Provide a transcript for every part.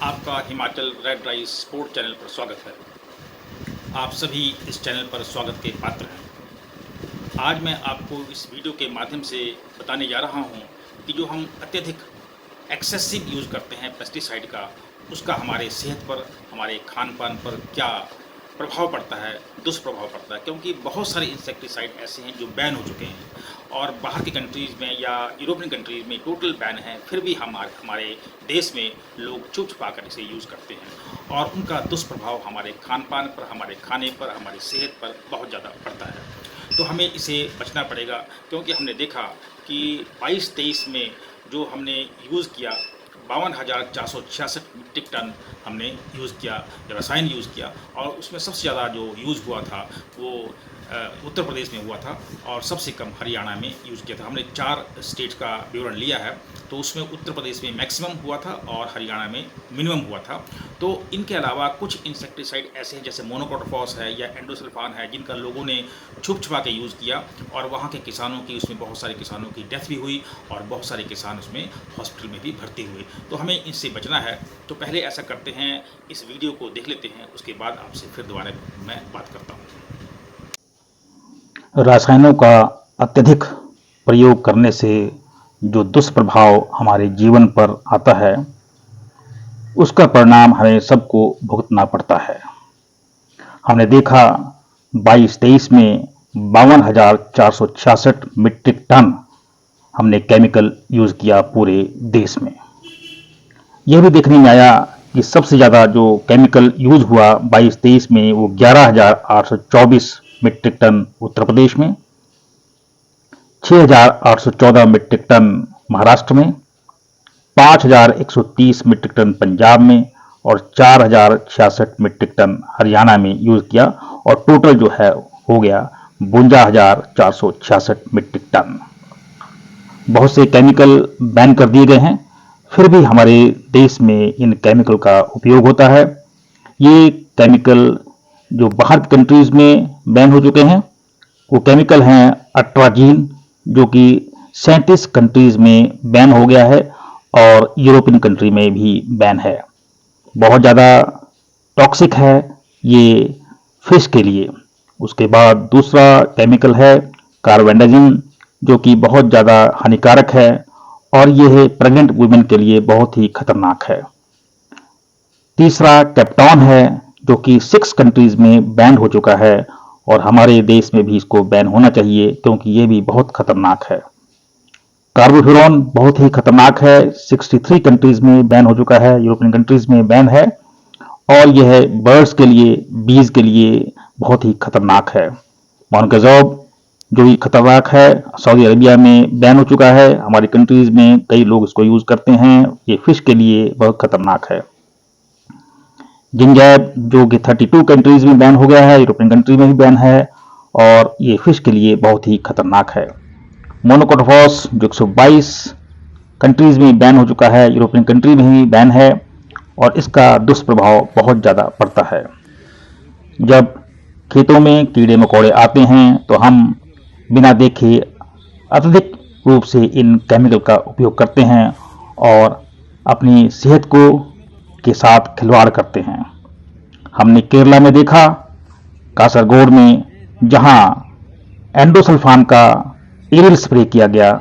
आपका Himachal red rice sport channel पर स्वागत है। आप सभी इस चैनल पर स्वागत के पात्र हैं। आज मैं आपको इस वीडियो के माध्यम से बताने जा रहा हूं कि जो हम अत्यधिक एक्सेसिव यूज़ करते हैं पेस्टिसाइड का, उसका हमारे सेहत पर, हमारे खान पान पर क्या प्रभाव पड़ता है, दुष्प्रभाव पड़ता है। क्योंकि बहुत सारे इंसेक्टिसाइड ऐसे हैं जो बैन हो चुके हैं और बाहर की कंट्रीज़ में या यूरोपियन कंट्रीज़ में टोटल बैन है, फिर भी हमारे देश में लोग छुप छुपा कर इसे यूज़ करते हैं और उनका दुष्प्रभाव हमारे खान पान पर, हमारे खाने पर, हमारी सेहत पर बहुत ज़्यादा पड़ता है। तो हमें इसे बचना पड़ेगा, क्योंकि हमने देखा कि 22-23 में जो हमने यूज़ किया 52,466 मीट्रिक टन हमने यूज़ किया, रसायन यूज़ किया, और उसमें सबसे ज़्यादा जो यूज़ हुआ था वो उत्तर प्रदेश में हुआ था और सबसे कम हरियाणा में यूज़ किया था। हमने 4 स्टेट का विवरण लिया है, तो उसमें उत्तर प्रदेश में मैक्सिमम हुआ था और हरियाणा में मिनिमम हुआ था। तो इनके अलावा कुछ इंसेक्टिसाइड ऐसे हैं जैसे मोनोक्रोटोफॉस है या एंडोसल्फान है, जिनका लोगों ने छुप छुपा के यूज़ किया और वहाँ के किसानों की, उसमें बहुत सारे किसानों की डेथ भी हुई और बहुत सारे किसान उसमें हॉस्पिटल में भी भर्ती हुए। तो हमें इससे बचना है। तो पहले ऐसा करते हैं, इस वीडियो को देख लेते हैं, उसके बाद आपसे फिर दोबारा मैं बात करता हूँ। रासायनों का अत्यधिक प्रयोग करने से जो दुष्प्रभाव हमारे जीवन पर आता है, उसका परिणाम हमें सबको भुगतना पड़ता है। हमने देखा 22-23 में 52,466 मीट्रिक टन हमने केमिकल यूज किया पूरे देश में। यह भी देखने में आया कि सबसे ज़्यादा जो केमिकल यूज हुआ 22-23 में वो 11,824 मीट्रिक टन उत्तर प्रदेश में, 6,814 मीट्रिक टन महाराष्ट्र में, 5,130 मीट्रिक टन पंजाब में और 4,066 मीट्रिक टन हरियाणा में यूज किया, और टोटल जो है हो गया 52,466 मीट्रिक टन। बहुत से केमिकल बैन कर दिए गए हैं, फिर भी हमारे देश में इन केमिकल का उपयोग होता है। ये केमिकल जो बाहर की कंट्रीज में बैन हो चुके हैं, वो केमिकल हैं अट्राजीन, जो कि 37 कंट्रीज में बैन हो गया है और यूरोपियन कंट्री में भी बैन है। बहुत ज़्यादा टॉक्सिक है ये फिश के लिए। उसके बाद दूसरा केमिकल है कार्बेंडाजिम, जो कि बहुत ज़्यादा हानिकारक है और यह प्रेग्नेंट वुमेन के लिए बहुत ही खतरनाक है। तीसरा कैप्टॉन है, जो कि 6 कंट्रीज में बैन हो चुका है और हमारे देश में भी इसको बैन होना चाहिए, क्योंकि ये भी बहुत खतरनाक है। कार्बोफ्यूरॉन बहुत ही खतरनाक है, 63 कंट्रीज में बैन हो चुका है, यूरोपियन कंट्रीज में बैन है, और यह बर्ड्स के लिए, बीज के लिए बहुत ही खतरनाक है। मोनोकोजोब जो भी खतरनाक है, सऊदी अरेबिया में बैन हो चुका है, हमारी कंट्रीज में कई लोग इसको यूज करते हैं, ये फिश के लिए बहुत खतरनाक है। जिंजैब जो कि 32 कंट्रीज में बैन हो गया है, यूरोपियन कंट्री में भी बैन है और ये फिश के लिए बहुत ही खतरनाक है। मोनोक्रोटोफॉस जो 122 कंट्रीज में बैन हो चुका है, यूरोपियन कंट्री में भी बैन है और इसका दुष्प्रभाव बहुत ज़्यादा पड़ता है। जब खेतों में कीड़े मकोड़े आते हैं तो हम बिना देखे अत्यधिक रूप से इन केमिकल का उपयोग करते हैं और अपनी सेहत को के साथ खिलवाड़ करते हैं। हमने केरला में देखा, कासरगोड में, जहां एंडोसल्फान का एरियल स्प्रे किया गया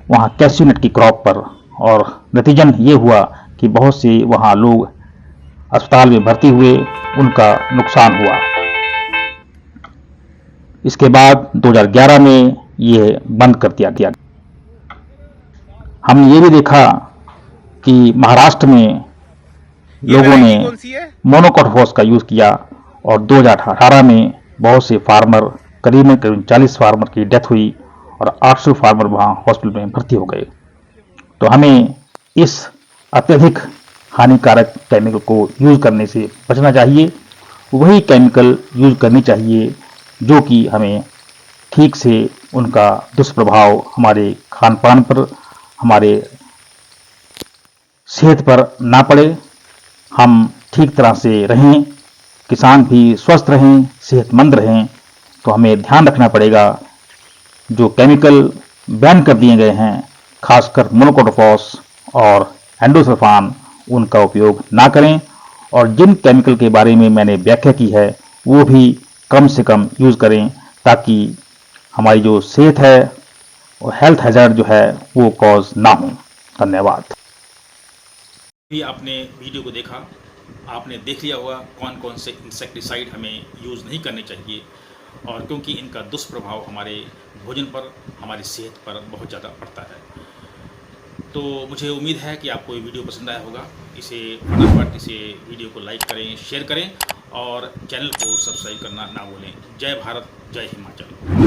वहां कैश्यूनट की क्रॉप पर, और नतीजन ये हुआ कि बहुत से वहां लोग अस्पताल में भर्ती हुए, उनका नुकसान हुआ। इसके बाद 2011 में ये बंद कर दिया गया। हमने ये भी देखा कि महाराष्ट्र में लोगों ने मोनोक्रोटोफॉस का यूज किया और 2018 में बहुत से फार्मर, करीबन 40 फार्मर की डेथ हुई और 800 फार्मर वहां हॉस्पिटल में भर्ती हो गए। तो हमें इस अत्यधिक हानिकारक केमिकल को यूज करने से बचना चाहिए। वही केमिकल यूज करनी चाहिए जो कि हमें ठीक से उनका दुष्प्रभाव हमारे खान पान पर, हमारे सेहत पर ना पड़े, हम ठीक तरह से रहें, किसान भी स्वस्थ रहें, सेहतमंद रहें। तो हमें ध्यान रखना पड़ेगा, जो केमिकल बैन कर दिए गए हैं, खासकर मोनोक्रोटोफॉस और एंडोसल्फान, उनका उपयोग ना करें और जिन केमिकल के बारे में मैंने व्याख्या की है वो भी कम से कम यूज़ करें ताकि हमारी जो सेहत है और हेल्थ हैजर्ड जो है वो कॉज ना हो। धन्यवाद। भी आपने वीडियो को देखा, आपने देख लिया होगा कौन कौन से इंसेक्टिसाइड हमें यूज़ नहीं करने चाहिए और क्योंकि इनका दुष्प्रभाव हमारे भोजन पर, हमारी सेहत पर बहुत ज़्यादा पड़ता है। तो मुझे उम्मीद है कि आपको ये वीडियो पसंद आया होगा। इसे फटाफट इसे वीडियो को लाइक करें, शेयर करें और चैनल को सब्सक्राइब करना ना भूलें। जय भारत, जय हिमाचल।